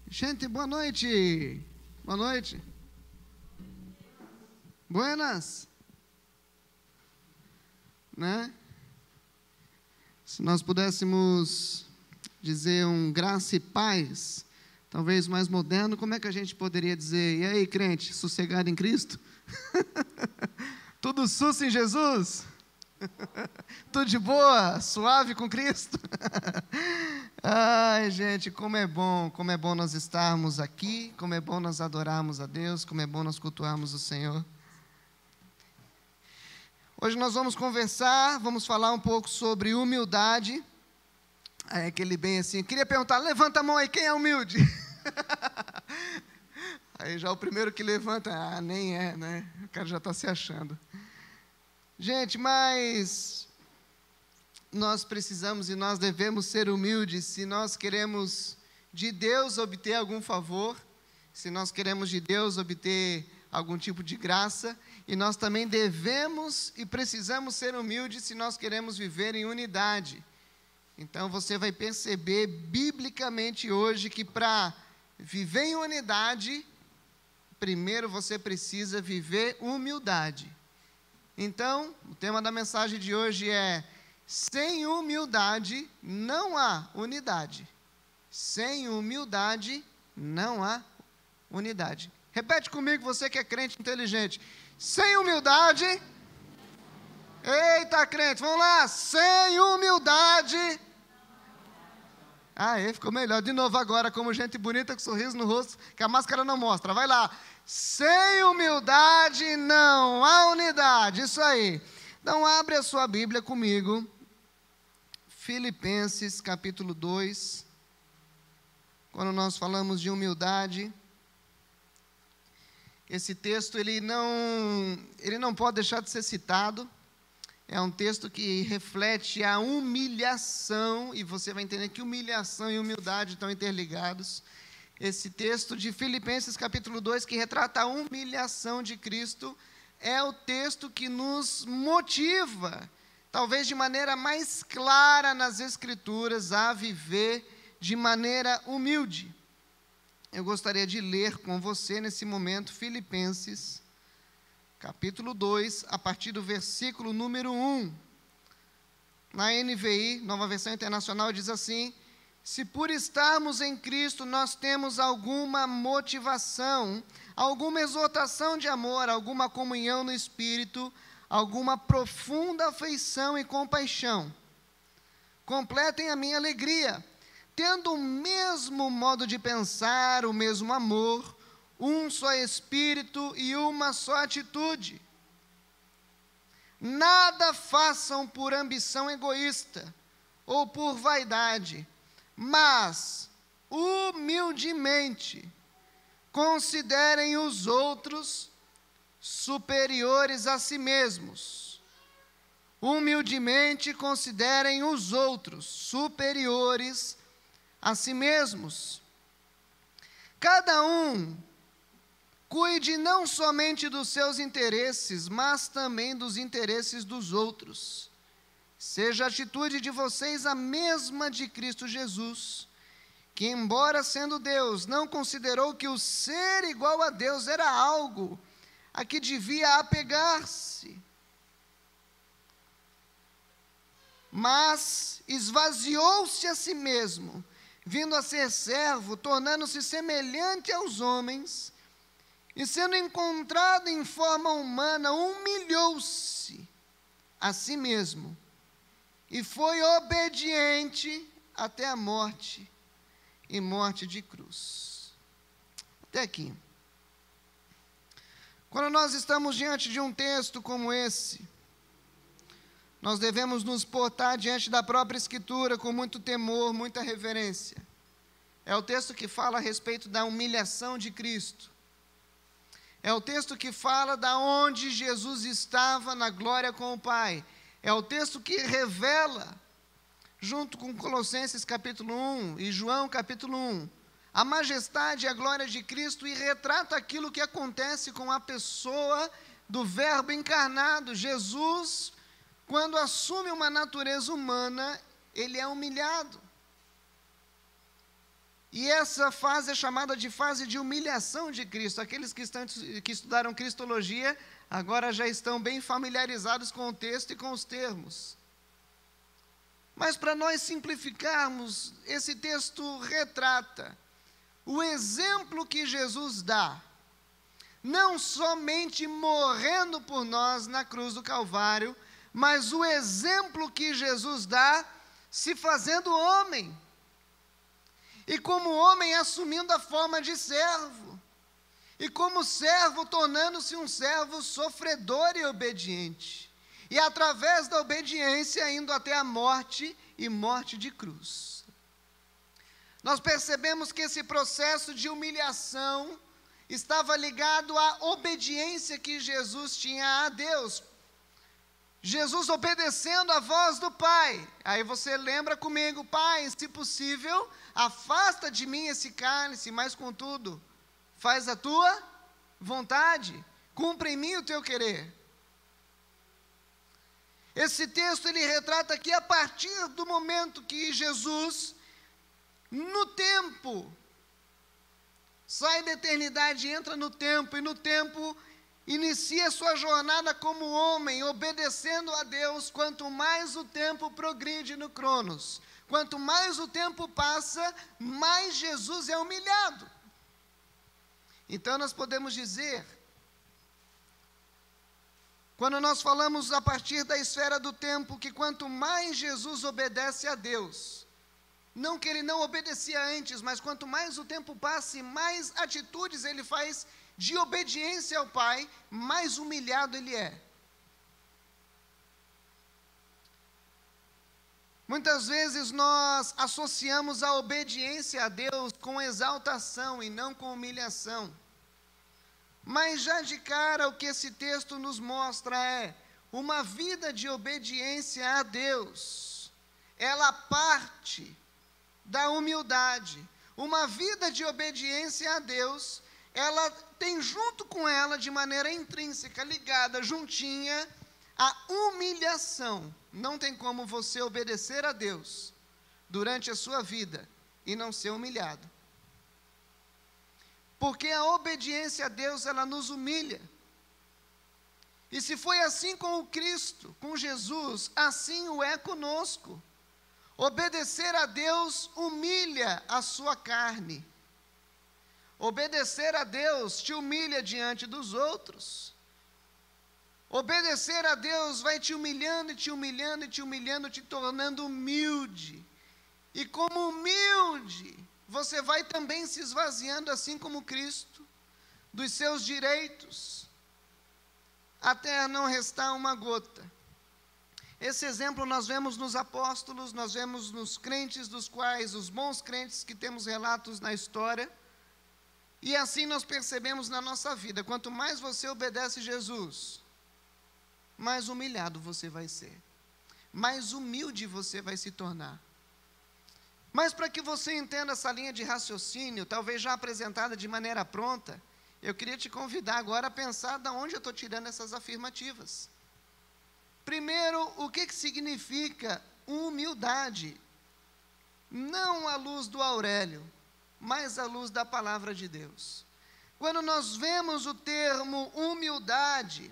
Gente, boa noite. Boa noite. Buenas. Né? Se nós pudéssemos dizer um graça e paz, talvez mais moderno, como é que a gente poderia dizer? E aí, crente, sossegado em Cristo? Tudo sus em Jesus? Tudo de boa? Suave com Cristo? Ai, gente, como é bom nós estarmos aqui, como é bom nós adorarmos a Deus, como é bom nós cultuarmos o Senhor. Hoje nós vamos conversar, vamos falar um pouco sobre humildade. É aquele bem assim, queria perguntar, levanta a mão aí, quem é humilde? Aí já o primeiro que levanta, nem é, né? O cara já está se achando. Gente, mas nós precisamos e nós devemos ser humildes se nós queremos de Deus obter algum favor, se nós queremos de Deus obter algum tipo de graça, e nós também devemos e precisamos ser humildes se nós queremos viver em unidade. Então você vai perceber biblicamente hoje que para viver em unidade, primeiro você precisa viver humildade. Então, o tema da mensagem de hoje é: sem humildade não há unidade. Sem humildade não há unidade. Repete comigo, você que é crente inteligente. Sem humildade. Eita, crente, vamos lá. Sem humildade. Ficou melhor. De novo agora, como gente bonita com sorriso no rosto, que a máscara não mostra. Vai lá. Sem humildade não há unidade. Isso aí. Então abre a sua Bíblia comigo. Filipenses capítulo 2. Quando nós falamos de humildade, esse texto ele não pode deixar de ser citado. É um texto que reflete a humilhação, e você vai entender que humilhação e humildade estão interligados. Esse texto de Filipenses capítulo 2, que retrata a humilhação de Cristo, é o texto que nos motiva, talvez de maneira mais clara nas Escrituras, a viver de maneira humilde. Eu gostaria de ler com você nesse momento Filipenses capítulo 2, a partir do versículo número 1. Na NVI, Nova Versão Internacional, diz assim: se por estarmos em Cristo nós temos alguma motivação, alguma exortação de amor, alguma comunhão no Espírito, alguma profunda afeição e compaixão, completem a minha alegria, tendo o mesmo modo de pensar, o mesmo amor, um só Espírito e uma só atitude. Nada façam por ambição egoísta ou por vaidade, mas humildemente considerem os outros superiores a si mesmos. Humildemente considerem os outros superiores a si mesmos. Cada um cuide não somente dos seus interesses, mas também dos interesses dos outros. Seja a atitude de vocês a mesma de Cristo Jesus, que, embora sendo Deus, não considerou que o ser igual a Deus era algo a que devia apegar-se, mas esvaziou-se a si mesmo, vindo a ser servo, tornando-se semelhante aos homens, e sendo encontrado em forma humana, humilhou-se a si mesmo, e foi obediente até a morte, e morte de cruz. Até aqui. Quando nós estamos diante de um texto como esse, nós devemos nos portar diante da própria Escritura com muito temor, muita reverência. É o texto que fala a respeito da humilhação de Cristo. É o texto que fala da onde Jesus estava na glória com o Pai. É o texto que revela, junto com Colossenses capítulo 1 e João capítulo 1, a majestade e a glória de Cristo, e retrata aquilo que acontece com a pessoa do Verbo encarnado. Jesus, quando assume uma natureza humana, ele é humilhado. E essa fase é chamada de fase de humilhação de Cristo. Aqueles que estudaram Cristologia agora já estão bem familiarizados com o texto e com os termos. Mas para nós simplificarmos, esse texto retrata o exemplo que Jesus dá, não somente morrendo por nós na cruz do Calvário, mas o exemplo que Jesus dá se fazendo homem. E como homem assumindo a forma de servo. E como servo tornando-se um servo sofredor e obediente. E através da obediência indo até a morte e morte de cruz. Nós percebemos que esse processo de humilhação estava ligado à obediência que Jesus tinha a Deus. Jesus obedecendo a voz do Pai. Aí você lembra comigo: Pai, se possível, afasta de mim esse cálice, mas contudo, faz a tua vontade, cumpre em mim o teu querer. Esse texto ele retrata que a partir do momento que Jesus, no tempo, sai da eternidade, entra no tempo, e no tempo inicia sua jornada como homem, obedecendo a Deus. Quanto mais o tempo progride no Cronos, quanto mais o tempo passa, mais Jesus é humilhado. Então nós podemos dizer, quando nós falamos a partir da esfera do tempo, que quanto mais Jesus obedece a Deus, não que ele não obedecia antes, mas quanto mais o tempo passa e mais atitudes ele faz de obediência ao Pai, mais humilhado ele é. Muitas vezes nós associamos a obediência a Deus com exaltação e não com humilhação. Mas já de cara o que esse texto nos mostra é uma vida de obediência a Deus. Ela parte da humildade. Uma vida de obediência a Deus, ela tem junto com ela, de maneira intrínseca, ligada, juntinha, a humilhação. Não tem como você obedecer a Deus durante a sua vida e não ser humilhado. Porque a obediência a Deus, ela nos humilha. E se foi assim com o Cristo, com Jesus, assim o é conosco. Obedecer a Deus humilha a sua carne. Obedecer a Deus te humilha diante dos outros. Obedecer a Deus vai te humilhando e te humilhando e te humilhando, te tornando humilde. E como humilde, você vai também se esvaziando, assim como Cristo, dos seus direitos, até não restar uma gota. Esse exemplo nós vemos nos apóstolos, nós vemos nos crentes, dos quais, os bons crentes que temos relatos na história, e assim nós percebemos na nossa vida. Quanto mais você obedece Jesus, mais humilhado você vai ser, mais humilde você vai se tornar. Mas para que você entenda essa linha de raciocínio, talvez já apresentada de maneira pronta, eu queria te convidar agora a pensar de onde eu estou tirando essas afirmativas. Primeiro, o que significa humildade? Não à luz do Aurélio, mas à luz da palavra de Deus. Quando nós vemos o termo humildade,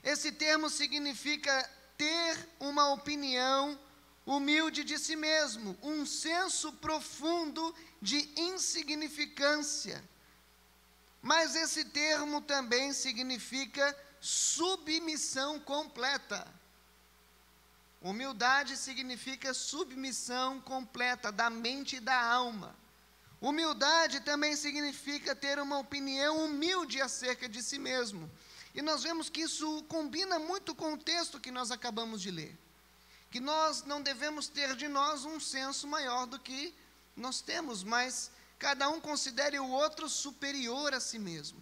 esse termo significa ter uma opinião humilde de si mesmo, um senso profundo de insignificância. Mas esse termo também significa submissão completa. Humildade significa submissão completa da mente e da alma. Humildade também significa ter uma opinião humilde acerca de si mesmo. E nós vemos que isso combina muito com o texto que nós acabamos de ler. Que nós não devemos ter de nós um senso maior do que nós temos, mas cada um considere o outro superior a si mesmo.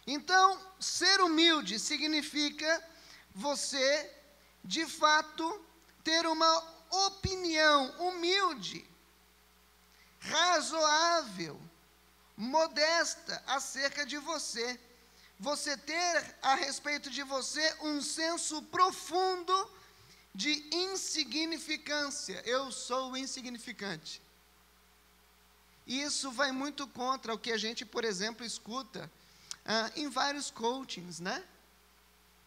Então, ser humilde significa você, de fato, ter uma opinião humilde, razoável, modesta acerca de você. Você ter a respeito de você um senso profundo de insignificância. Eu sou insignificante. E isso vai muito contra o que a gente, por exemplo, escuta em vários coachings, né?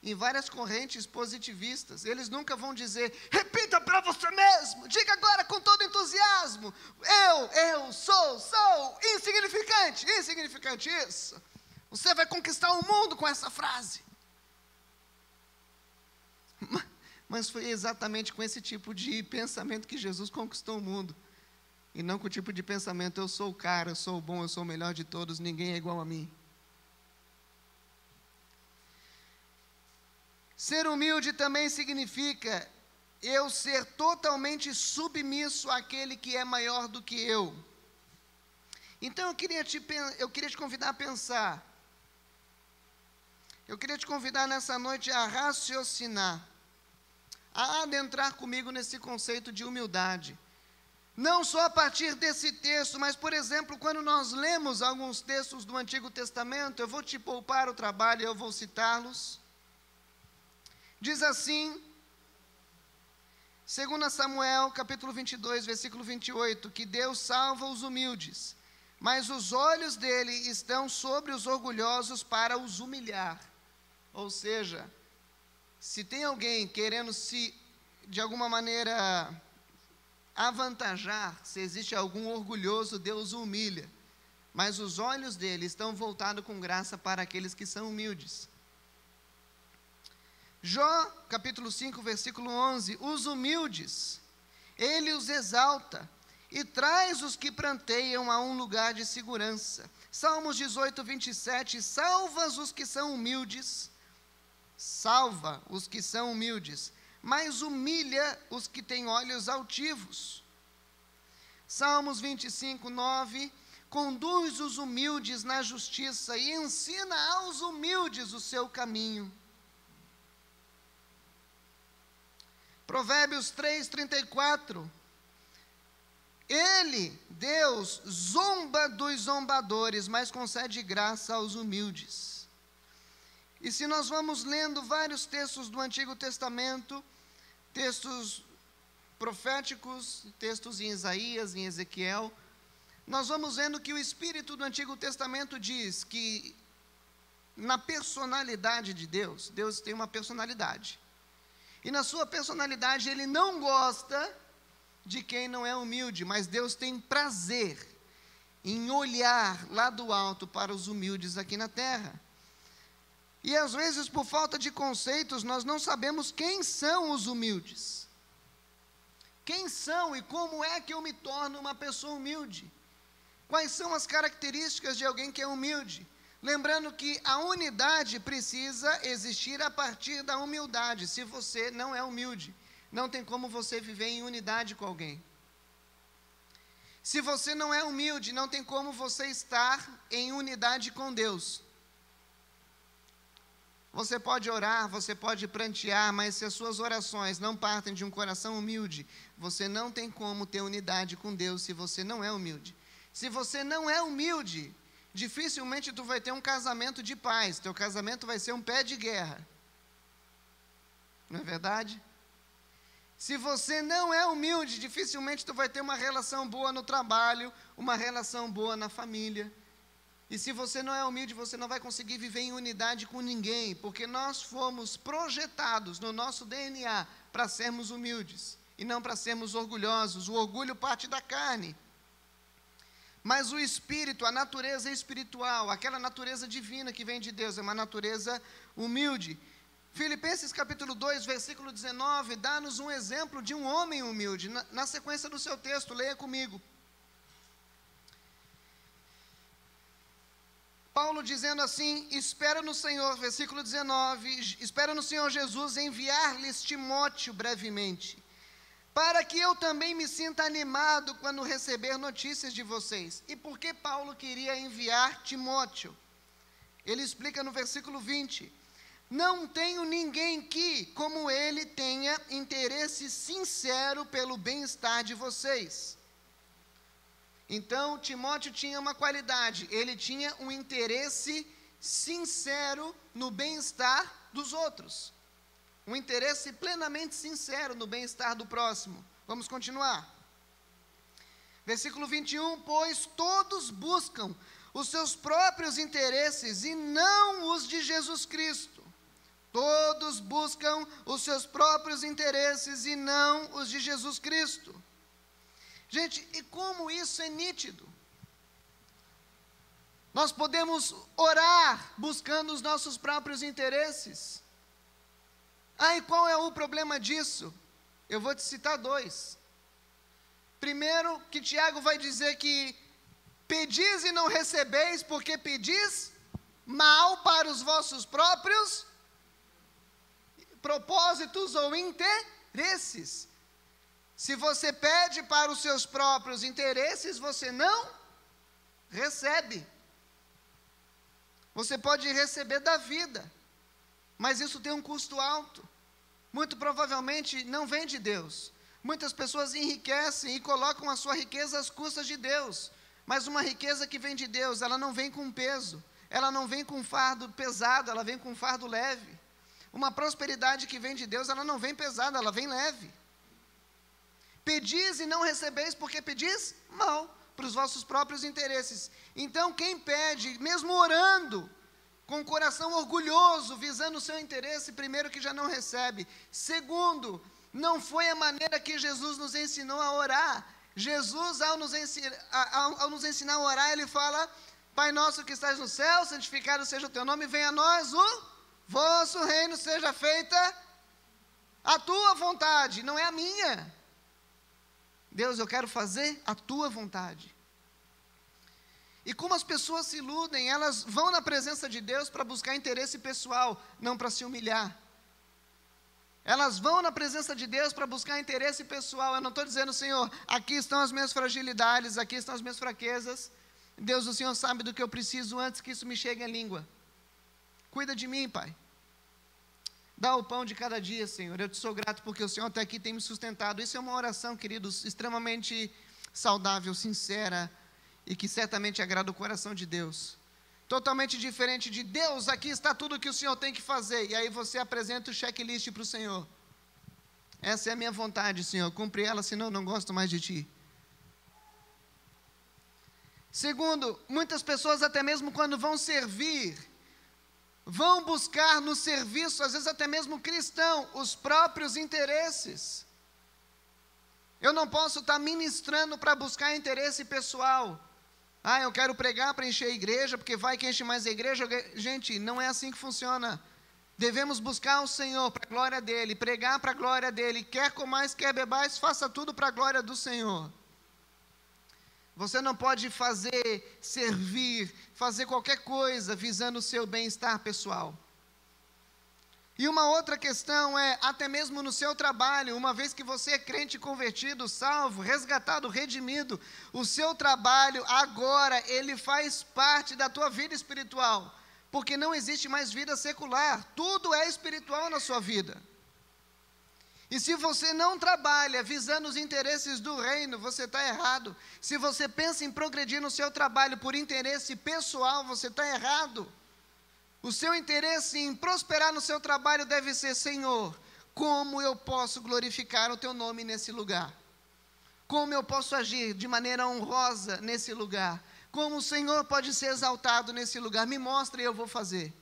Em várias correntes positivistas. Eles nunca vão dizer, repita para você mesmo, diga agora com todo entusiasmo, eu sou insignificante, insignificante isso. Você vai conquistar o mundo com essa frase. Mas foi exatamente com esse tipo de pensamento que Jesus conquistou o mundo. E não com o tipo de pensamento, eu sou o cara, eu sou o bom, eu sou o melhor de todos, ninguém é igual a mim. Ser humilde também significa eu ser totalmente submisso àquele que é maior do que eu. Então eu queria te convidar a pensar. Eu queria te convidar nessa noite a raciocinar, a adentrar comigo nesse conceito de humildade. Não só a partir desse texto, mas, por exemplo, quando nós lemos alguns textos do Antigo Testamento, eu vou te poupar o trabalho e eu vou citá-los. Diz assim, 2 Samuel, capítulo 22, versículo 28, que Deus salva os humildes, mas os olhos dele estão sobre os orgulhosos para os humilhar. Ou seja, se tem alguém querendo se, de alguma maneira, avantajar, se existe algum orgulhoso, Deus o humilha. Mas os olhos dele estão voltados com graça para aqueles que são humildes. Jó, capítulo 5, versículo 11, os humildes, ele os exalta e traz os que pranteiam a um lugar de segurança. Salmos 18, 27, salva os que são humildes, mas humilha os que têm olhos altivos. Salmos 25, 9, conduz os humildes na justiça e ensina aos humildes o seu caminho. Provérbios 3, 34, ele, Deus, zomba dos zombadores, mas concede graça aos humildes. E se nós vamos lendo vários textos do Antigo Testamento, textos proféticos, textos em Isaías, em Ezequiel, nós vamos vendo que o Espírito do Antigo Testamento diz que na personalidade de Deus, Deus tem uma personalidade. E na sua personalidade ele não gosta de quem não é humilde, mas Deus tem prazer em olhar lá do alto para os humildes aqui na terra. E às vezes, por falta de conceitos, nós não sabemos quem são os humildes. Quem são e como é que eu me torno uma pessoa humilde? Quais são as características de alguém que é humilde? Lembrando que a unidade precisa existir a partir da humildade. Se você não é humilde, não tem como você viver em unidade com alguém. Se você não é humilde, não tem como você estar em unidade com Deus. Você pode orar, você pode prantear, mas se as suas orações não partem de um coração humilde, você não tem como ter unidade com Deus se você não é humilde. Se você não é humilde, dificilmente tu vai ter um casamento de paz, teu casamento vai ser um pé de guerra. Não é verdade? Se você não é humilde, dificilmente tu vai ter uma relação boa no trabalho, uma relação boa na família. E se você não é humilde, você não vai conseguir viver em unidade com ninguém, porque nós fomos projetados no nosso DNA para sermos humildes, e não para sermos orgulhosos. O orgulho parte da carne. Mas o espírito, a natureza espiritual, aquela natureza divina que vem de Deus, é uma natureza humilde. Filipenses capítulo 2, versículo 19, dá-nos um exemplo de um homem humilde. Na sequência do seu texto, leia comigo. Paulo dizendo assim, espera no Senhor, versículo 19, espera no Senhor Jesus enviar-lhes Timóteo brevemente, para que eu também me sinta animado quando receber notícias de vocês. E por que Paulo queria enviar Timóteo? Ele explica no versículo 20, não tenho ninguém que, como ele, tenha interesse sincero pelo bem-estar de vocês. Então, Timóteo tinha uma qualidade, ele tinha um interesse sincero no bem-estar dos outros. um interesse plenamente sincero no bem-estar do próximo. Vamos continuar. Versículo 21, pois todos buscam os seus próprios interesses e não os de Jesus Cristo. Todos buscam os seus próprios interesses e não os de Jesus Cristo. Gente, e como isso é nítido? Nós podemos orar buscando os nossos próprios interesses. E qual é o problema disso? Eu vou te citar 2. Primeiro, que Tiago vai dizer que pedis e não recebeis, porque pedis mal para os vossos próprios propósitos ou interesses. Se você pede para os seus próprios interesses, você não recebe. Você pode receber da vida, mas isso tem um custo alto. Muito provavelmente não vem de Deus. Muitas pessoas enriquecem e colocam a sua riqueza às custas de Deus. Mas uma riqueza que vem de Deus, ela não vem com peso. Ela não vem com um fardo pesado, ela vem com um fardo leve. Uma prosperidade que vem de Deus, ela não vem pesada, ela vem leve. Pedis e não recebeis, porque pedis mal para os vossos próprios interesses. Então, quem pede, mesmo orando, com o coração orgulhoso, visando o seu interesse, primeiro que já não recebe. Segundo, não foi a maneira que Jesus nos ensinou a orar. Jesus, ao nos ensinar a orar, ele fala: Pai nosso que estás no céu, santificado seja o teu nome, venha a nós o vosso reino, seja feita a tua vontade, não é a minha. Deus, eu quero fazer a tua vontade. E como as pessoas se iludem, elas vão na presença de Deus para buscar interesse pessoal, não para se humilhar. Elas vão na presença de Deus para buscar interesse pessoal. Eu não estou dizendo, Senhor, aqui estão as minhas fragilidades, aqui estão as minhas fraquezas. Deus, o Senhor sabe do que eu preciso antes que isso me chegue à língua. Cuida de mim, Pai. Dá o pão de cada dia, Senhor. Eu te sou grato porque o Senhor até aqui tem me sustentado. Isso é uma oração, queridos, extremamente saudável, sincera e que certamente agrada o coração de Deus. Totalmente diferente de Deus, aqui está tudo o que o Senhor tem que fazer. E aí você apresenta o checklist para o Senhor. Essa é a minha vontade, Senhor. Cumpre ela, senão eu não gosto mais de Ti. Segundo, muitas pessoas até mesmo quando vão servir, vão buscar no serviço, às vezes até mesmo cristão, os próprios interesses. Eu não posso estar ministrando para buscar interesse pessoal. Eu quero pregar para encher a igreja, porque vai que enche mais a igreja. Gente, não é assim que funciona. Devemos buscar o Senhor para a glória dEle, pregar para a glória dEle. Quer comais, quer bebais, faça tudo para a glória do Senhor. Você não pode servir, fazer qualquer coisa visando o seu bem-estar pessoal. E uma outra questão é, até mesmo no seu trabalho, uma vez que você é crente convertido, salvo, resgatado, redimido, o seu trabalho agora, ele faz parte da tua vida espiritual, porque não existe mais vida secular, tudo é espiritual na sua vida. E se você não trabalha visando os interesses do reino, você está errado. Se você pensa em progredir no seu trabalho por interesse pessoal, você está errado. O seu interesse em prosperar no seu trabalho deve ser: Senhor, como eu posso glorificar o Teu nome nesse lugar? Como eu posso agir de maneira honrosa nesse lugar? Como o Senhor pode ser exaltado nesse lugar? Me mostre e eu vou fazer.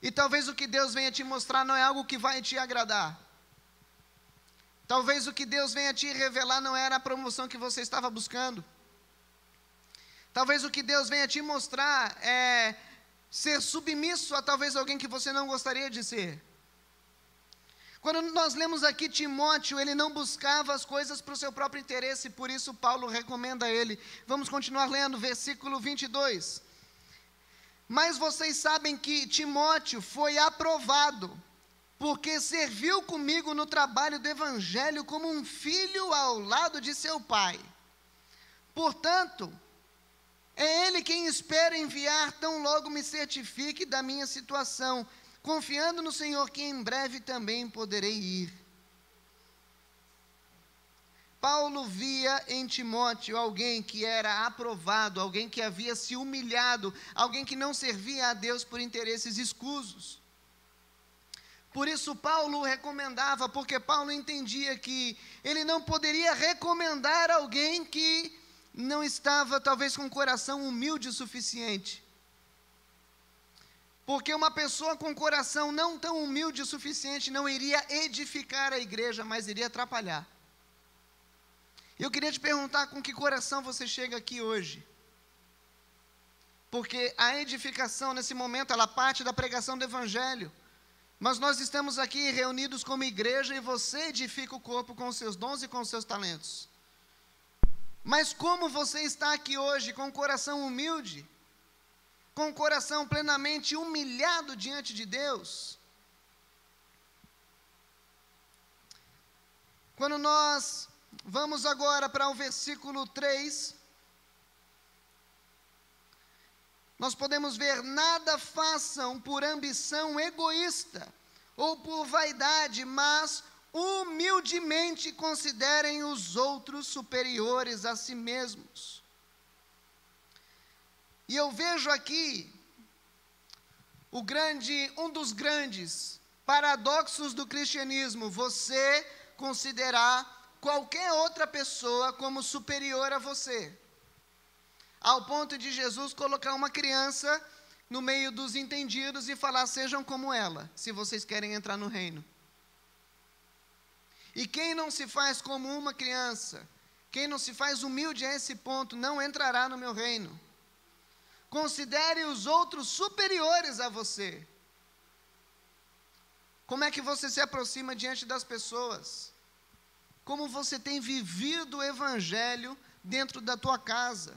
E talvez o que Deus venha te mostrar não é algo que vai te agradar. Talvez o que Deus venha te revelar não era a promoção que você estava buscando. Talvez o que Deus venha te mostrar é ser submisso a talvez alguém que você não gostaria de ser. Quando nós lemos aqui Timóteo, ele não buscava as coisas para o seu próprio interesse, por isso Paulo recomenda a ele. Vamos continuar lendo, versículo 22. Mas vocês sabem que Timóteo foi aprovado, porque serviu comigo no trabalho do evangelho como um filho ao lado de seu pai. Portanto, é ele quem espera enviar, tão logo me certifique da minha situação, confiando no Senhor que em breve também poderei ir. Paulo via em Timóteo alguém que era aprovado, alguém que havia se humilhado, alguém que não servia a Deus por interesses escusos. Por isso Paulo recomendava, porque Paulo entendia que ele não poderia recomendar alguém que não estava talvez com um coração humilde o suficiente. Porque uma pessoa com coração não tão humilde o suficiente não iria edificar a igreja, mas iria atrapalhar. Eu queria te perguntar com que coração você chega aqui hoje. Porque a edificação nesse momento, ela parte da pregação do Evangelho. Mas nós estamos aqui reunidos como igreja e você edifica o corpo com os seus dons e com os seus talentos. Mas como você está aqui hoje com o coração humilde? Com o coração plenamente humilhado diante de Deus? Quando nós vamos agora para o versículo 3, nós podemos ver: nada façam por ambição egoísta ou por vaidade, mas humildemente considerem os outros superiores a si mesmos. E eu vejo aqui um dos grandes paradoxos do cristianismo: você considerar qualquer outra pessoa como superior a você. Ao ponto de Jesus colocar uma criança no meio dos entendidos e falar: sejam como ela, se vocês querem entrar no reino. E quem não se faz como uma criança, quem não se faz humilde a esse ponto, não entrará no meu reino. Considere os outros superiores a você. Como é que você se aproxima diante das pessoas? Como você tem vivido o Evangelho dentro da tua casa?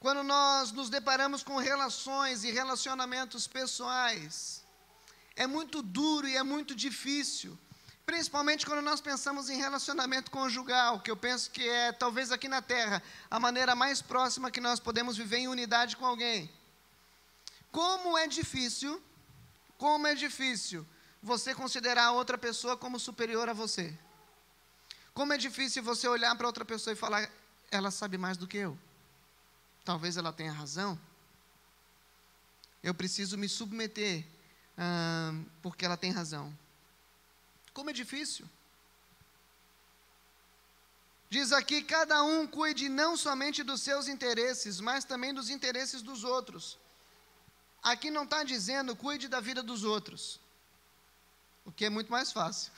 Quando nós nos deparamos com relações e relacionamentos pessoais, é muito duro e é muito difícil, principalmente quando nós pensamos em relacionamento conjugal, que eu penso que é, talvez aqui na Terra, a maneira mais próxima que nós podemos viver em unidade com alguém. Como é difícil você considerar a outra pessoa como superior a você. Como é difícil você olhar para outra pessoa e falar: ela sabe mais do que eu. Talvez ela tenha razão. Eu preciso me submeter, porque ela tem razão. Como é difícil. Diz aqui: cada um cuide não somente dos seus interesses, mas também dos interesses dos outros. Aqui não está dizendo cuide da vida dos outros, o que é muito mais fácil.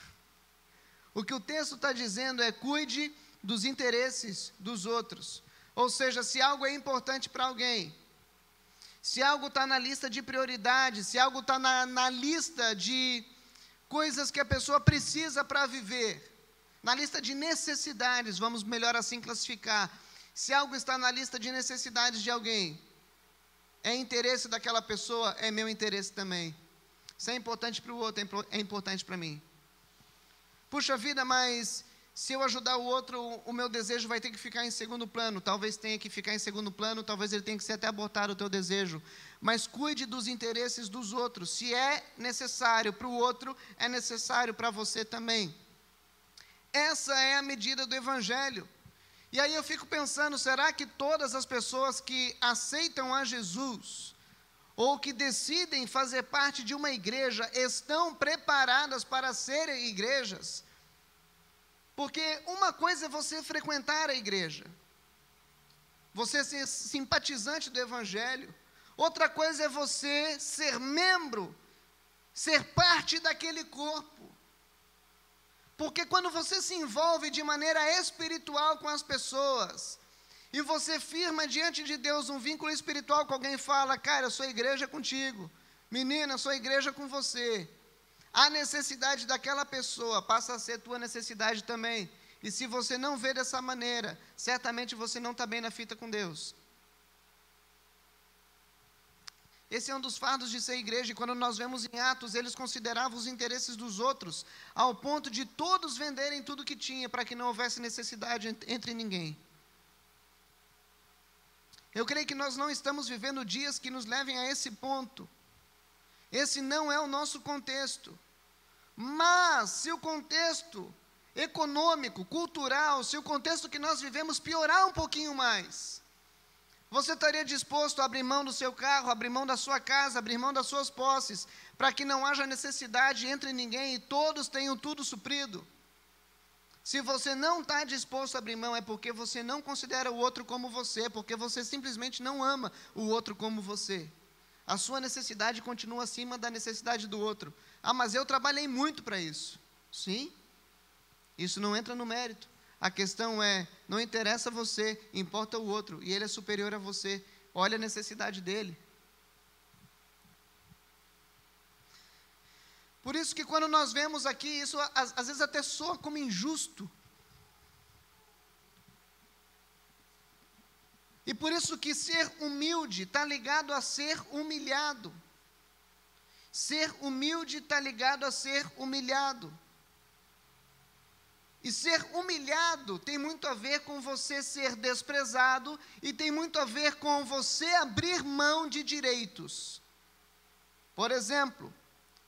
O que o texto está dizendo é: cuide dos interesses dos outros. Ou seja, se algo é importante para alguém, se algo está na lista de prioridades, se algo está na lista de coisas que a pessoa precisa para viver, na lista de necessidades, vamos melhor assim classificar. Se algo está na lista de necessidades de alguém, é interesse daquela pessoa, é meu interesse também. Se é importante para o outro, é importante para mim. Puxa vida, mas se eu ajudar o outro, o meu desejo vai ter que ficar em segundo plano. Talvez tenha que ficar em segundo plano, talvez ele tenha que ser até abortar o teu desejo. Mas cuide dos interesses dos outros. Se é necessário para o outro, é necessário para você também. Essa é a medida do Evangelho. E aí eu fico pensando: será que todas as pessoas que aceitam a Jesus, ou que decidem fazer parte de uma igreja, estão preparadas para serem igrejas? Porque uma coisa é você frequentar a igreja, você ser simpatizante do Evangelho. Outra coisa é você ser membro, ser parte daquele corpo. Porque quando você se envolve de maneira espiritual com as pessoas, e você firma diante de Deus um vínculo espiritual com alguém e fala: cara, eu sou igreja contigo, menina, eu sou igreja com você. A necessidade daquela pessoa passa a ser tua necessidade também. E se você não vê dessa maneira, certamente você não está bem na fita com Deus. Esse é um dos fardos de ser igreja. E quando nós vemos em Atos, eles consideravam os interesses dos outros, ao ponto de todos venderem tudo que tinha, para que não houvesse necessidade entre ninguém. Eu creio que nós não estamos vivendo dias que nos levem a esse ponto. Esse não é o nosso contexto. Mas, se o contexto econômico, cultural, se o contexto que nós vivemos piorar um pouquinho mais, Você estaria disposto a abrir mão do seu carro, abrir mão da sua casa, abrir mão das suas posses, para que não haja necessidade entre ninguém e todos tenham tudo suprido? Se você não está disposto a abrir mão, é porque você não considera o outro como você, porque você simplesmente não ama o outro como você. A sua necessidade continua acima da necessidade do outro. Ah, mas eu trabalhei muito para isso. Sim, isso não entra no mérito. A questão é, não interessa você, importa o outro, e ele é superior a você. Olha a necessidade dele. Por isso que quando nós vemos aqui, isso às vezes até soa como injusto. E por isso que ser humilde está ligado a ser humilhado. Ser humilde está ligado a ser humilhado. E ser humilhado tem muito a ver com você ser desprezado e tem muito a ver com você abrir mão de direitos. Por exemplo,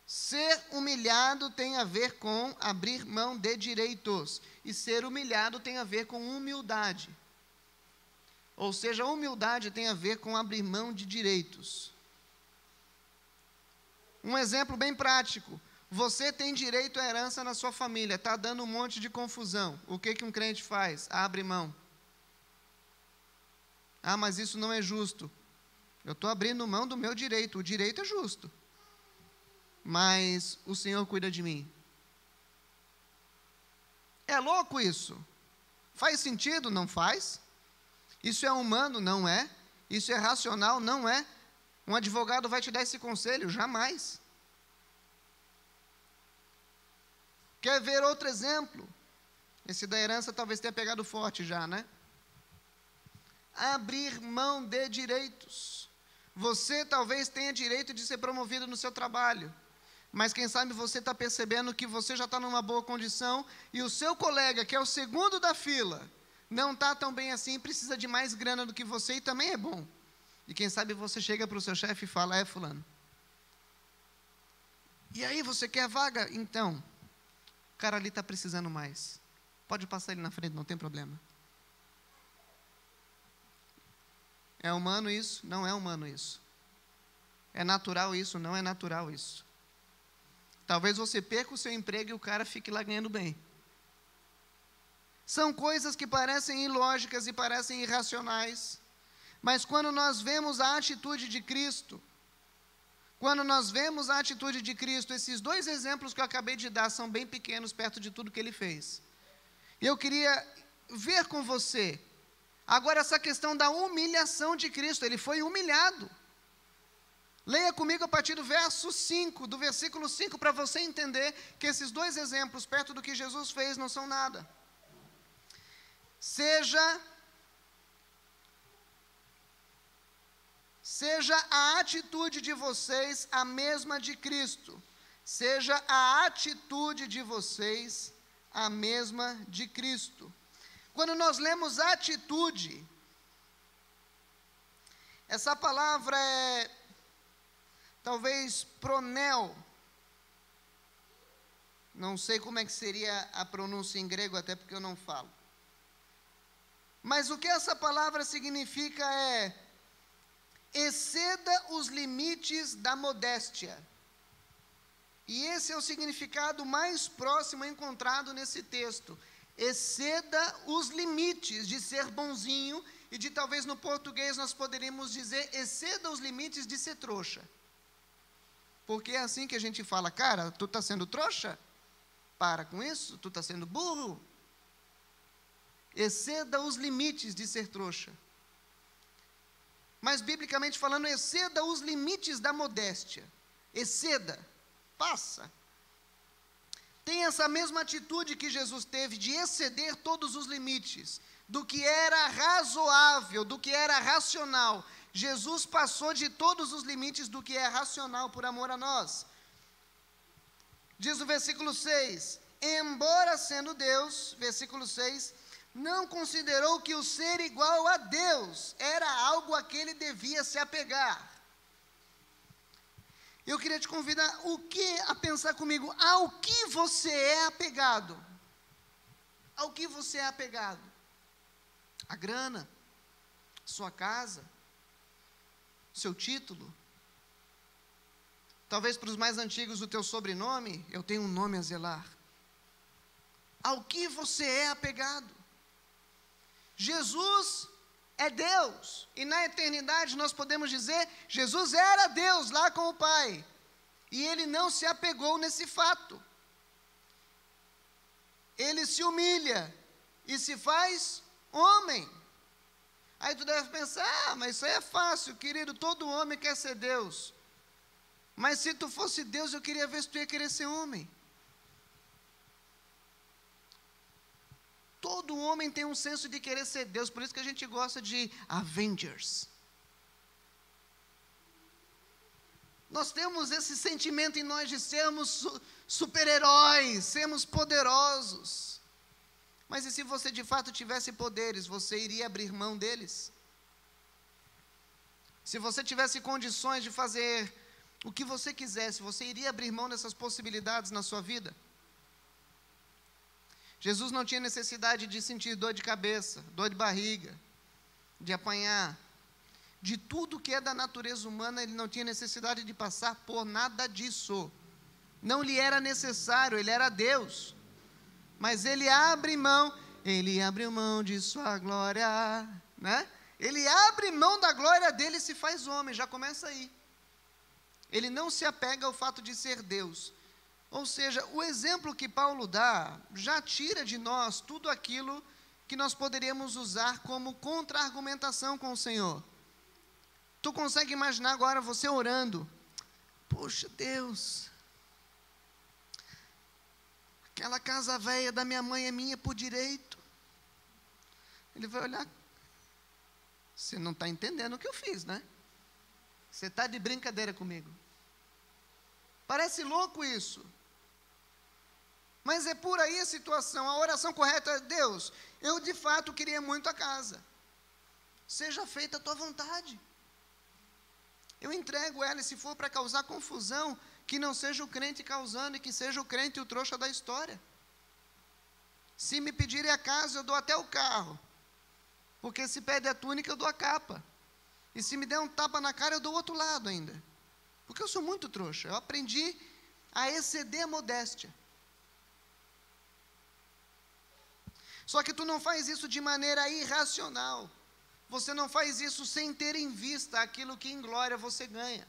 ser humilhado tem a ver com abrir mão de direitos. E ser humilhado tem a ver com humildade. Ou seja, a humildade tem a ver com abrir mão de direitos. Um exemplo bem prático. Você tem direito à herança na sua família, está dando um monte de confusão. O que um crente faz? Abre mão. Ah, mas isso não é justo. Eu estou abrindo mão do meu direito. O direito é justo. Mas o Senhor cuida de mim. É louco isso? Faz sentido? Não faz? Isso é humano? Não é. Isso é racional? Não é. Um advogado vai te dar esse conselho? Jamais. Quer ver outro exemplo? Esse da herança talvez tenha pegado forte já, né? Abrir mão de direitos. Você talvez tenha direito de ser promovido no seu trabalho, mas quem sabe você está percebendo que você já está numa boa condição e o seu colega, que é o segundo da fila, não está tão bem assim, precisa de mais grana do que você e também é bom. E quem sabe você chega para o seu chefe e fala, fulano, e aí você quer vaga? Então, o cara ali está precisando mais. Pode passar ele na frente, não tem problema. É humano isso? Não é humano isso. É natural isso? Não é natural isso. Talvez você perca o seu emprego e o cara fique lá ganhando bem. São coisas que parecem ilógicas e parecem irracionais, mas quando nós vemos a atitude de Cristo, esses dois exemplos que eu acabei de dar são bem pequenos perto de tudo que ele fez. E eu queria ver com você, agora essa questão da humilhação de Cristo, ele foi humilhado. Leia comigo a partir do verso 5, do versículo 5, para você entender que esses dois exemplos, perto do que Jesus fez, não são nada. Seja a atitude de vocês a mesma de Cristo. Seja a atitude de vocês a mesma de Cristo. Quando nós lemos atitude, essa palavra é talvez pronel. Não sei como é que seria a pronúncia em grego, até porque eu não falo. Mas o que essa palavra significa é exceda os limites da modéstia. E esse é o significado mais próximo encontrado nesse texto. Exceda os limites de ser bonzinho e de talvez no português nós poderíamos dizer exceda os limites de ser trouxa. Porque é assim que a gente fala, cara, tu está sendo trouxa? Para com isso, tu está sendo burro. Exceda os limites de ser trouxa. Mas, biblicamente falando, exceda os limites da modéstia. Exceda, passa. Tem essa mesma atitude que Jesus teve de exceder todos os limites, do que era razoável, do que era racional. Jesus passou de todos os limites do que é racional por amor a nós. Diz o versículo 6, embora sendo Deus, versículo 6, não considerou que o ser igual a Deus era algo a que ele devia se apegar. Eu queria te convidar a pensar comigo, ao que você é apegado? Ao que você é apegado? A grana? Sua casa? seu título. Talvez para os mais antigos o teu sobrenome. Eu tenho um nome a zelar. Ao que você é apegado. Jesus é Deus. E na eternidade nós podemos dizer, Jesus era Deus lá com o Pai. E Ele não se apegou nesse fato. Ele se humilha e se faz homem. Aí tu deve pensar, mas isso aí é fácil, querido, todo homem quer ser Deus. Mas se tu fosse Deus, eu queria ver se tu ia querer ser homem. Todo homem tem um senso de querer ser Deus, por isso que a gente gosta de Avengers. Nós temos esse sentimento em nós de sermos super-heróis, sermos poderosos. Mas e se você de fato tivesse poderes, você iria abrir mão deles? Se você tivesse condições de fazer o que você quisesse, você iria abrir mão dessas possibilidades na sua vida? Jesus não tinha necessidade de sentir dor de cabeça, dor de barriga, de apanhar. De tudo que é da natureza humana, ele não tinha necessidade de passar por nada disso. Não lhe era necessário, ele era Deus. Mas ele abre mão de sua glória, né? Ele abre mão da glória dele e se faz homem, já começa aí. Ele não se apega ao fato de ser Deus. Ou seja, o exemplo que Paulo dá, já tira de nós tudo aquilo que nós poderíamos usar como contra-argumentação com o Senhor. Tu consegue imaginar agora você orando, poxa Deus, aquela casa velha da minha mãe é minha por direito. Ele vai olhar, você não está entendendo o que eu fiz, né? Você está de brincadeira comigo. Parece louco isso. Mas é por aí a situação. A oração correta é, Deus, eu de fato queria muito a casa. Seja feita a tua vontade. Eu entrego ela, e se for para causar confusão, que não seja o crente causando, e que seja o crente o trouxa da história. Se me pedirem a casa, eu dou até o carro. Porque se pede a túnica, eu dou a capa. E se me der um tapa na cara, eu dou o outro lado ainda. Porque eu sou muito trouxa. Eu aprendi a exceder a modéstia. Só que tu não faz isso de maneira irracional. Você não faz isso sem ter em vista aquilo que em glória você ganha.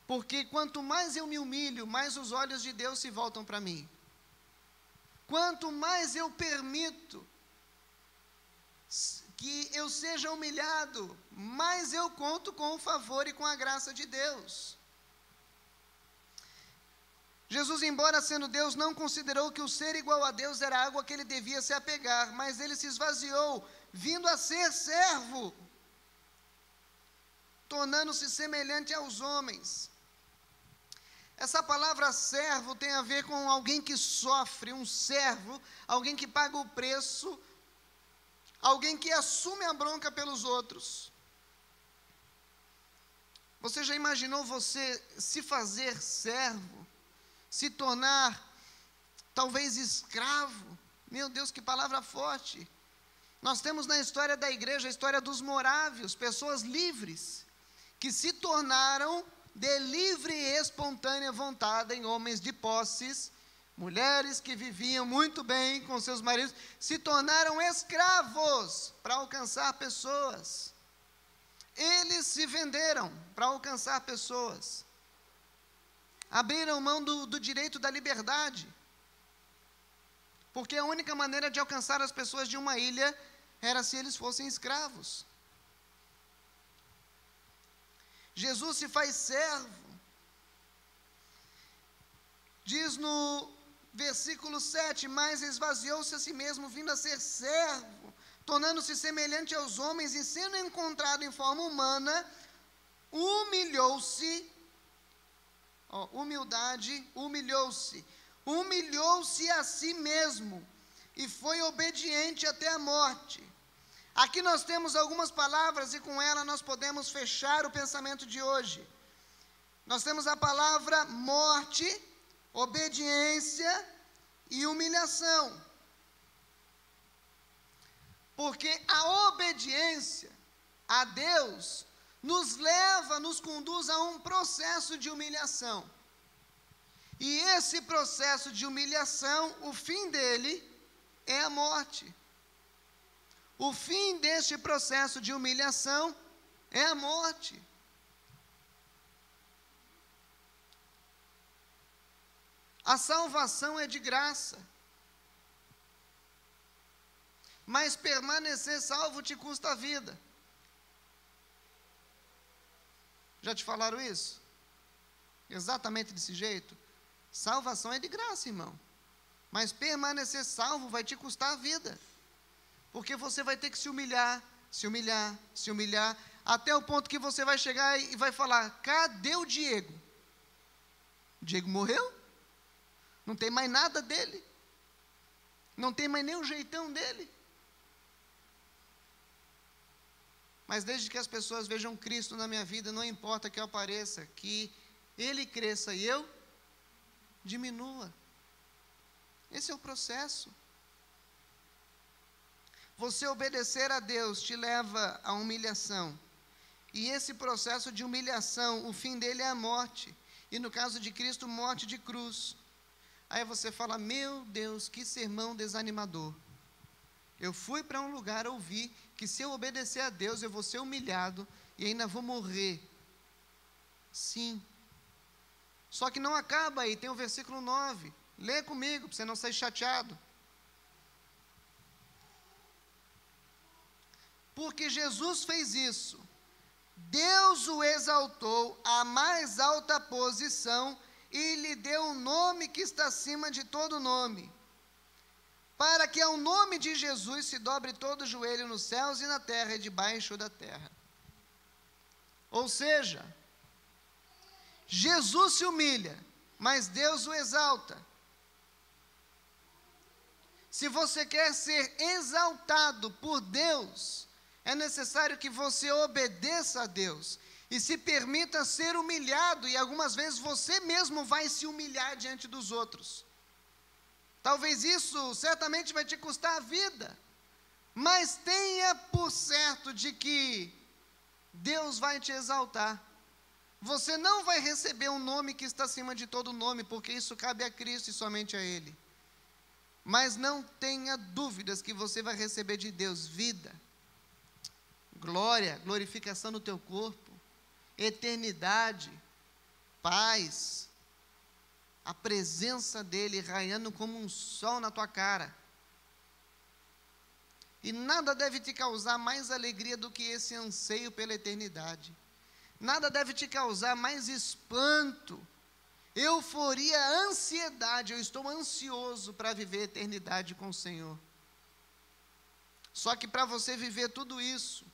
Porque quanto mais eu me humilho, mais os olhos de Deus se voltam para mim. Quanto mais eu permito que eu seja humilhado, mais eu conto com o favor e com a graça de Deus. Jesus, embora sendo Deus, não considerou que o ser igual a Deus era algo a que ele devia se apegar, mas ele se esvaziou, vindo a ser servo, tornando-se semelhante aos homens. Essa palavra servo tem a ver com alguém que sofre, um servo, alguém que paga o preço, alguém que assume a bronca pelos outros. Você já imaginou você se fazer servo? Se tornar, talvez, escravo? Meu Deus, que palavra forte. Nós temos na história da igreja a história dos morávios, pessoas livres, que se tornaram de livre e espontânea vontade em homens de posses, mulheres que viviam muito bem com seus maridos, se tornaram escravos para alcançar pessoas. Eles se venderam para alcançar pessoas. Abriram mão do direito da liberdade. Porque a única maneira de alcançar as pessoas de uma ilha era se eles fossem escravos. Jesus se faz servo. Diz no versículo 7, mas esvaziou-se a si mesmo, vindo a ser servo, tornando-se semelhante aos homens, e sendo encontrado em forma humana, humilhou-se. Humilhou-se a si mesmo, e foi obediente até a morte. Aqui nós temos algumas palavras, e com ela nós podemos fechar o pensamento de hoje. Nós temos a palavra morte, obediência e humilhação. Porque a obediência a Deus nos conduz a um processo de humilhação. E esse processo de humilhação, o fim dele é a morte. O fim deste processo de humilhação é a morte. A salvação é de graça. Mas permanecer salvo te custa a vida. Já te falaram isso? Exatamente desse jeito? Salvação é de graça, irmão. Mas permanecer salvo vai te custar a vida. Porque você vai ter que se humilhar, até o ponto que você vai chegar e vai falar: cadê o Diego? O Diego morreu? Não tem mais nada dele. Não tem mais nem o jeitão dele. Mas desde que as pessoas vejam Cristo na minha vida, não importa que eu apareça, que Ele cresça e eu diminua. Esse é o processo. Você obedecer a Deus te leva à humilhação. E esse processo de humilhação, o fim dele é a morte. E no caso de Cristo, morte de cruz. Aí você fala: meu Deus, que sermão desanimador. Eu fui para um lugar ouvir que se eu obedecer a Deus eu vou ser humilhado e ainda vou morrer. Sim. Só que não acaba aí, tem o versículo 9. Lê comigo, para você não sair chateado. Porque Jesus fez isso. Deus o exaltou à mais alta posição e lhe deu um nome que está acima de todo nome, para que ao nome de Jesus se dobre todo o joelho nos céus e na terra e debaixo da terra. Ou seja, Jesus se humilha, mas Deus o exalta. Se você quer ser exaltado por Deus, é necessário que você obedeça a Deus e se permita ser humilhado, e algumas vezes você mesmo vai se humilhar diante dos outros. Talvez isso certamente vai te custar a vida, mas tenha por certo de que Deus vai te exaltar. Você não vai receber um nome que está acima de todo nome, porque isso cabe a Cristo e somente a Ele. Mas não tenha dúvidas que você vai receber de Deus vida, glória, glorificação no teu corpo, eternidade, paz, a presença dEle raiando como um sol na tua cara. E nada deve te causar mais alegria do que esse anseio pela eternidade. Nada deve te causar mais espanto, euforia, ansiedade. Eu estou ansioso para viver a eternidade com o Senhor. Só que para você viver tudo isso,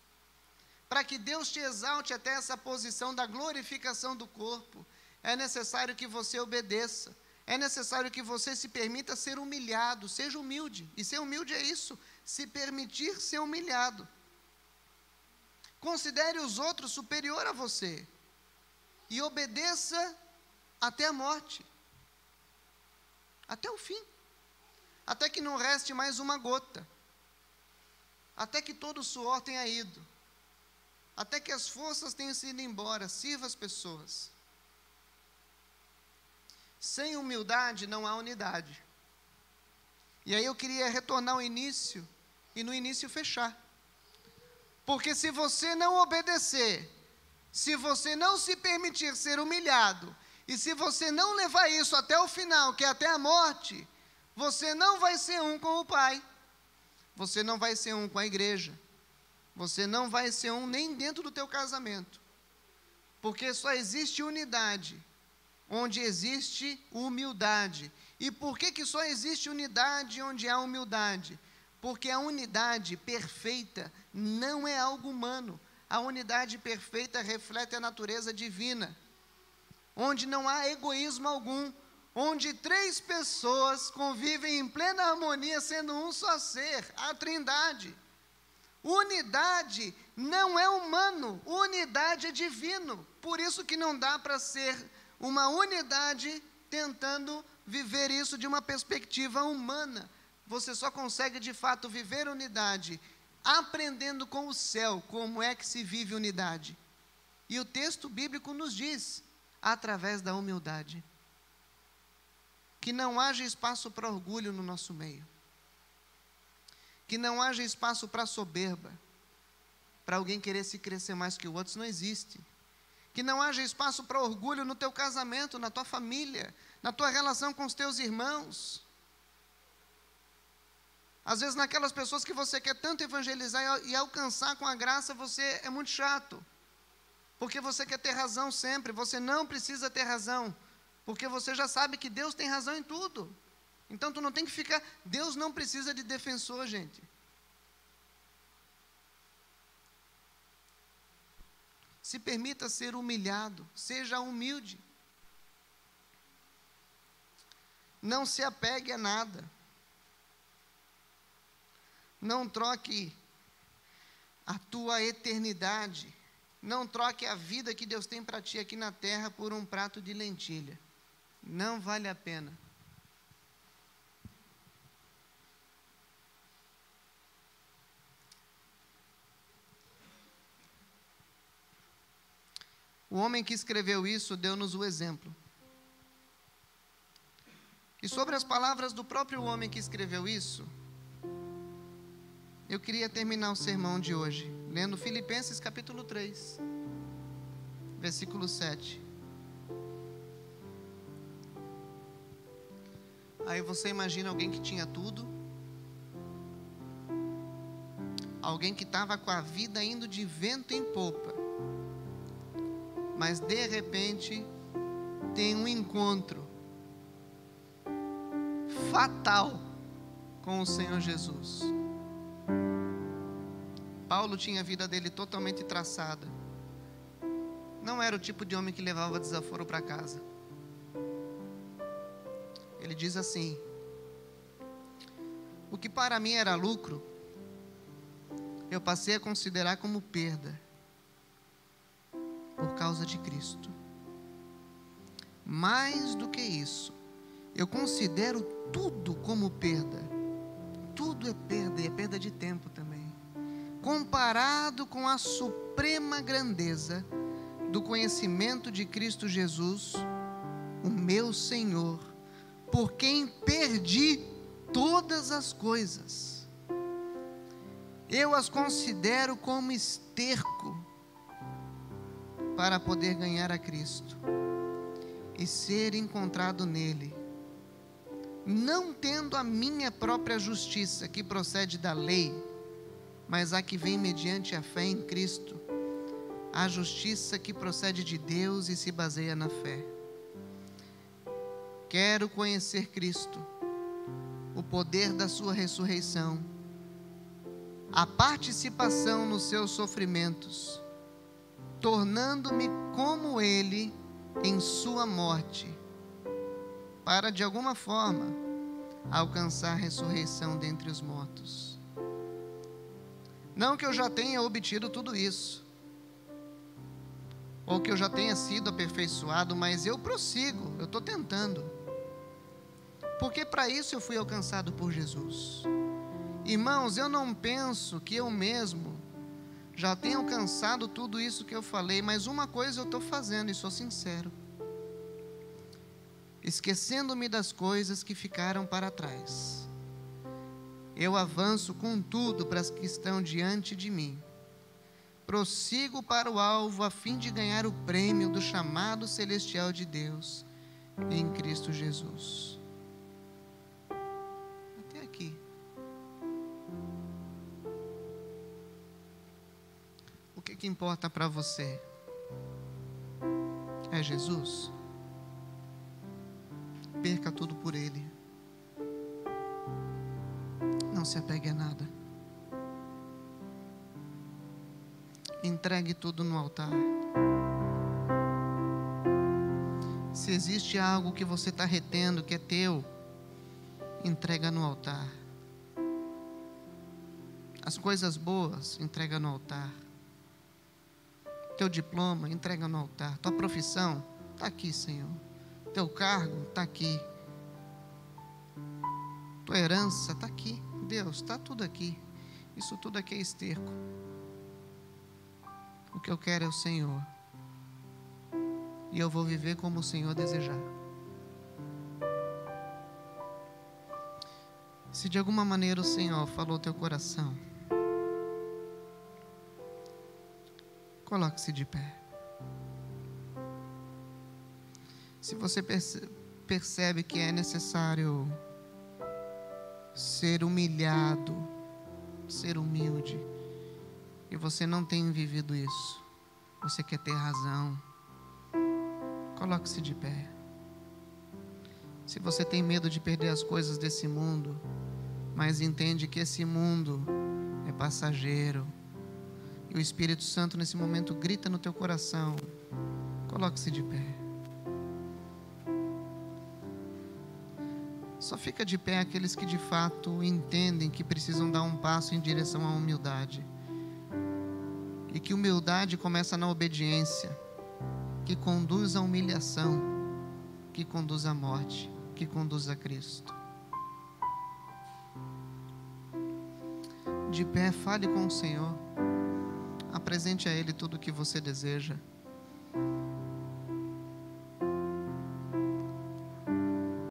para que Deus te exalte até essa posição da glorificação do corpo, é necessário que você obedeça, é necessário que você se permita ser humilhado, seja humilde. E ser humilde é isso, se permitir ser humilhado. Considere os outros superior a você e obedeça até a morte, até o fim, até que não reste mais uma gota, até que todo o suor tenha ido, até que as forças tenham sido embora. Sirva as pessoas. Sem humildade não há unidade. E aí eu queria retornar ao início e no início fechar. Porque se você não obedecer, se você não se permitir ser humilhado, e se você não levar isso até o final, que é até a morte, você não vai ser um com o Pai, você não vai ser um com a igreja, você não vai ser um nem dentro do teu casamento, porque só existe unidade onde existe humildade. E por que só existe unidade onde há humildade? Porque a unidade perfeita não é algo humano. A unidade perfeita reflete a natureza divina, onde não há egoísmo algum, onde 3 pessoas convivem em plena harmonia, sendo um só ser, a Trindade. Unidade não é humano, unidade é divino. Por isso que não dá para ser uma unidade tentando viver isso de uma perspectiva humana. Você só consegue de fato viver unidade aprendendo com o céu como é que se vive unidade. E o texto bíblico nos diz, através da humildade, que não haja espaço para orgulho no nosso meio, que não haja espaço para soberba, para alguém querer se crescer mais que o outro. Isso não existe. Que não haja espaço para orgulho no teu casamento, na tua família, na tua relação com os teus irmãos. Às vezes naquelas pessoas que você quer tanto evangelizar e alcançar com a graça, você é muito chato, porque você quer ter razão sempre. Você não precisa ter razão, porque você já sabe que Deus tem razão em tudo. Então tu não tem que ficar, Deus não precisa de defensor, gente. Se permita ser humilhado, seja humilde. Não se apegue a nada. Não troque a tua eternidade, não troque a vida que Deus tem para ti aqui na terra por um prato de lentilha. Não vale a pena. O homem que escreveu isso deu-nos o exemplo. E sobre as palavras do próprio homem que escreveu isso, eu queria terminar o sermão de hoje, lendo Filipenses capítulo 3, versículo 7. Aí você imagina alguém que tinha tudo, alguém que estava com a vida indo de vento em popa, mas de repente tem um encontro fatal com o Senhor Jesus. Paulo tinha a vida dele totalmente traçada. Não era o tipo de homem que levava desaforo para casa. Ele diz assim: o que para mim era lucro, eu passei a considerar como perda, por causa de Cristo. Mais do que isso, eu considero tudo como perda. Tudo é perda, e é perda de tempo também, comparado com a suprema grandeza do conhecimento de Cristo Jesus, o meu Senhor, por quem perdi todas as coisas. Eu as considero como esterco para poder ganhar a Cristo e ser encontrado nele, não tendo a minha própria justiça que procede da lei, mas a que vem mediante a fé em Cristo, a justiça que procede de Deus e se baseia na fé. Quero conhecer Cristo, o poder da sua ressurreição, a participação nos seus sofrimentos, tornando-me como Ele em sua morte, para de alguma forma alcançar a ressurreição dentre os mortos. Não que eu já tenha obtido tudo isso, ou que eu já tenha sido aperfeiçoado, mas eu prossigo, eu estou tentando, porque para isso eu fui alcançado por Jesus. Irmãos, eu não penso que eu mesmo já tenho alcançado tudo isso que eu falei, mas uma coisa eu estou fazendo, e sou sincero: esquecendo-me das coisas que ficaram para trás, eu avanço com tudo para as que estão diante de mim. Prossigo para o alvo a fim de ganhar o prêmio do chamado celestial de Deus em Cristo Jesus. Até aqui. O que importa para você? É Jesus? Perca tudo por Ele. Não se apegue a nada. Entregue tudo no altar. Se existe algo que você está retendo, que é teu, entrega no altar. As coisas boas, entrega no altar. Teu diploma, entrega no altar. Tua profissão, está aqui, Senhor. Teu cargo, está aqui. Tua herança, está aqui. Deus, está tudo aqui. Isso tudo aqui é esterco. O que eu quero é o Senhor. e eu vou viver como o Senhor desejar. Se de alguma maneira o Senhor falou ao teu coração, coloque-se de pé. Se você percebe que é necessário ser humilhado, ser humilde, e você não tem vivido isso, você quer ter razão, coloque-se de pé. Se você tem medo de perder as coisas desse mundo, mas entende que esse mundo é passageiro, e o Espírito Santo nesse momento grita no teu coração, coloque-se de pé. Só fica de pé aqueles que de fato entendem que precisam dar um passo em direção à humildade. E que humildade começa na obediência, que conduz à humilhação, que conduz à morte, que conduz a Cristo. De pé, fale com o Senhor. Apresente a Ele tudo o que você deseja.